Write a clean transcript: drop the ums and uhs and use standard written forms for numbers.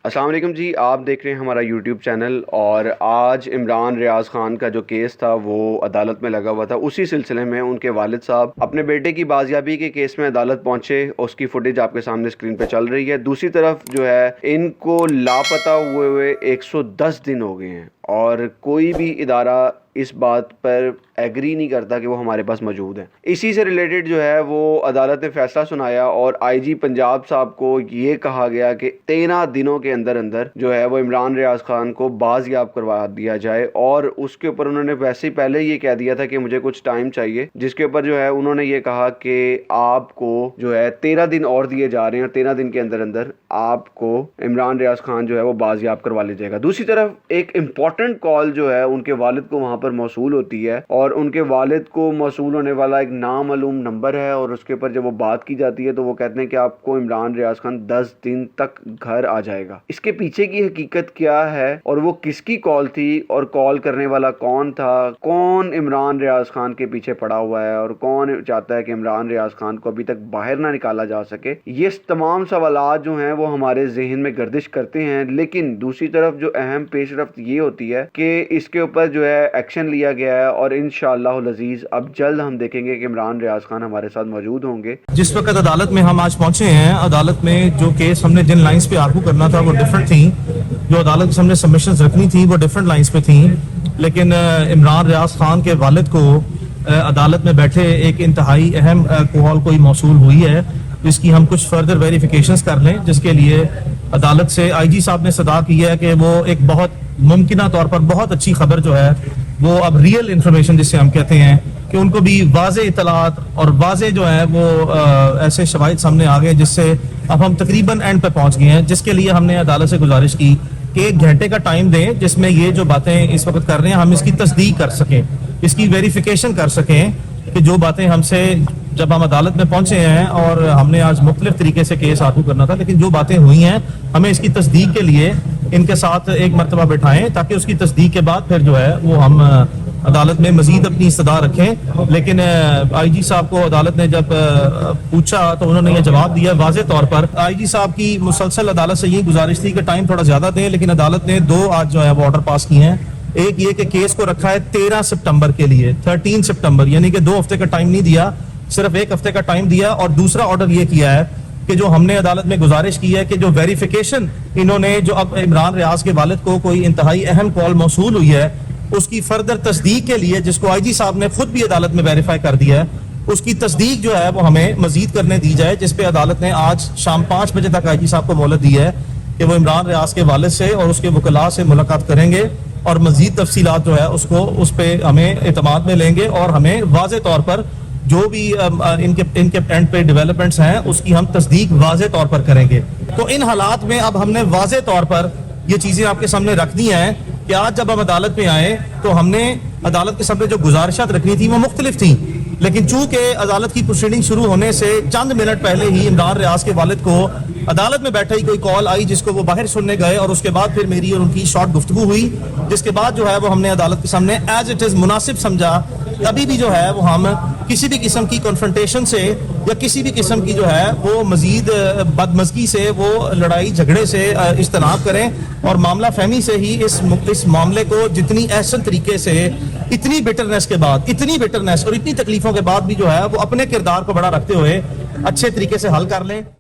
السلام علیکم جی، آپ دیکھ رہے ہیں ہمارا یوٹیوب چینل، اور آج عمران ریاض خان کا جو کیس تھا وہ عدالت میں لگا ہوا تھا۔ اسی سلسلے میں ان کے والد صاحب اپنے بیٹے کی بازیابی کے کیس میں عدالت پہنچے، اس کی فوٹیج آپ کے سامنے اسکرین پہ چل رہی ہے۔ دوسری طرف جو ہے ان کو لاپتہ ہوئے 110 دن ہو گئے ہیں، اور کوئی بھی ادارہ اس بات پر ایگری نہیں کرتا کہ وہ ہمارے پاس موجود ہیں۔ اسی سے ریلیٹڈ جو ہے وہ عدالت نے فیصلہ سنایا، اور آئی جی پنجاب صاحب کو یہ کہا گیا کہ 13 دنوں کے اندر جو ہے وہ عمران ریاض خان کو بازیاب کروا دیا جائے، اور اس کے اوپر انہوں نے ویسے ہی پہلے یہ کہہ دیا تھا کہ مجھے کچھ ٹائم چاہیے، جس کے اوپر جو ہے انہوں نے یہ کہا کہ آپ کو جو ہے 13 دن اور دیے جا رہے ہیں، اور 13 دن کے اندر آپ کو عمران ریاض خان جو ہے وہ بازیاب کروا لیا جائے گا۔ دوسری طرف ایک امپورٹنٹ کال جو ہے ان کے والد کو وہاں پر موصول ہوتی ہے، اور ان کے والد کو موصول ہونے والا ایک نامعلوم نمبر ہے، اور اس کے اوپر جب وہ بات کی جاتی ہے تو وہ کہتے ہیں کہ آپ کو عمران ریاض خان 10 دن تک گھر آ جائے گا۔ اس کے پیچھے کی حقیقت کیا ہے، اور وہ کس کی کال تھی، اور کال کرنے والا کون تھا، کون عمران ریاض خان کے پیچھے پڑا ہوا ہے، اور کون چاہتا ہے کہ عمران ریاض خان کو ابھی تک باہر نہ نکالا جا سکے، یہ تمام سوالات جو ہیں وہ ہمارے ذہن میں گردش کرتے ہیں۔ لیکن دوسری طرف جو اہم پیش رفت یہ ہوتی ہے کہ اس کے اوپر جو ہے ایکشن لیا گیا ہے، اور انشاءاللہ العزیز اب جلد ہم دیکھیں گے کہ عمران ریاض خان ہمارے ساتھ موجود ہوں گے۔ جس وقت عدالت میں ہم آج پہنچے ہیں، عدالت میں جو کیس ہم نے جن لائنز پہ آرگو کرنا تھا وہ ڈیفرنٹ تھیں، جو عدالت کے سامنے سبمیشنز رکھنی تھی وہ ڈیفرنٹ لائنز پہ تھیں، لیکن عمران ریاض خان کے والد کو عدالت میں بیٹھے ایک انتہائی اہم کال کوئی موصول ہوئی ہے، جس کی ہم کچھ فردر ویریفیکیشنز کر لیں، جس کے لیے عدالت سے آئی جی صاحب نے صدا کی ہے کہ وہ ایک بہت ممکنہ طور پر بہت اچھی خبر جو ہے وہ اب ریئل انفارمیشن جس سے ہم کہتے ہیں کہ ان کو بھی واضح اطلاعات اور واضح جو ہے وہ ایسے شواہد سامنے آ گئے، جس سے اب ہم تقریباً اینڈ پہ پہنچ گئے ہیں، جس کے لیے ہم نے عدالت سے گزارش کی کہ 1 گھنٹے کا ٹائم دیں جس میں یہ جو باتیں اس وقت کر رہے ہیں ہم اس کی تصدیق کر سکیں، اس کی ویریفیکیشن کر سکیں کہ جو باتیں ہم سے جب ہم عدالت میں پہنچے ہیں، اور ہم نے آج مختلف طریقے سے کیس آرگو کرنا تھا، لیکن جو باتیں ہوئی ہیں ہمیں اس کی تصدیق کے لیے ان کے ساتھ ایک مرتبہ بٹھائیں، تاکہ اس کی تصدیق کے بعد پھر جو ہے وہ ہم عدالت میں مزید اپنی استدعا رکھیں۔ لیکن آئی جی صاحب کو عدالت نے جب پوچھا تو انہوں نے یہ جواب دیا واضح طور پر۔ آئی جی صاحب کی مسلسل عدالت سے یہ گزارش تھی کہ ٹائم تھوڑا زیادہ دیں، لیکن عدالت نے 2 آج جو ہے وہ آرڈر پاس کیے ہیں۔ ایک یہ کہ کیس کو رکھا ہے 13 سپٹمبر کے لیے، 13 سپٹمبر، یعنی کہ 2 ہفتے کا ٹائم نہیں دیا، صرف 1 ہفتے کا ٹائم دیا۔ اور دوسرا آرڈر یہ کیا ہے کہ جو ہم نے عدالت میں گزارش کی ہے کہ جو ویریفیکیشن انہوں نے جو اب عمران ریاض کے والد کو کوئی انتہائی اہم کال موصول ہوئی ہے اس کی فردر تصدیق کے لیے، جس کو آئی جی صاحب نے خود بھی عدالت میں ویریفائی کر دیا ہے، اس کی تصدیق جو ہے وہ ہمیں مزید کرنے دی جائے، جس پہ عدالت نے آج شام 5 بجے تک آئی جی صاحب کو مہلت دی ہے کہ وہ عمران ریاض کے والد سے اور اس کے وکلاء سے ملاقات کریں گے، اور مزید تفصیلات جو ہے اس پہ ہمیں اعتماد میں لیں گے، اور ہمیں واضح طور پر جو بھی ان کے اینڈ پہ ڈیولپمنٹس ہیں اس کی ہم تصدیق واضح طور پر کریں گے۔ تو ان حالات میں اب ہم نے واضح طور پر یہ چیزیں آپ کے سامنے رکھ دی ہیں کہ آج جب ہم عدالت میں آئے تو ہم نے عدالت کے سامنے جو گزارشات رکھنی تھی وہ مختلف تھیں، لیکن چونکہ عدالت کی پروسیڈنگ شروع ہونے سے چند منٹ پہلے ہی عمران ریاض کے والد کو عدالت میں بیٹھے ہی کوئی کال آئی، جس کو وہ باہر سننے گئے، اور اس کے بعد پھر میری اور ان کی شارٹ گفتگو ہوئی، جس کے بعد جو ہے وہ ہم نے عدالت کے سامنے ایز اٹ از مناسب سمجھا ابھی بھی جو ہے وہ ہم کسی بھی قسم کی کنفرنٹیشن سے یا کسی بھی قسم کی جو ہے وہ مزید بدمزگی سے، وہ لڑائی جھگڑے سے اجتناب کریں، اور معاملہ فہمی سے ہی اس معاملے کو جتنی احسن طریقے سے اتنی بٹرنس کے بعد، اتنی بٹرنس اور اتنی تکلیفوں کے بعد بھی جو ہے وہ اپنے کردار کو بڑا رکھتے ہوئے اچھے طریقے سے حل کر لیں۔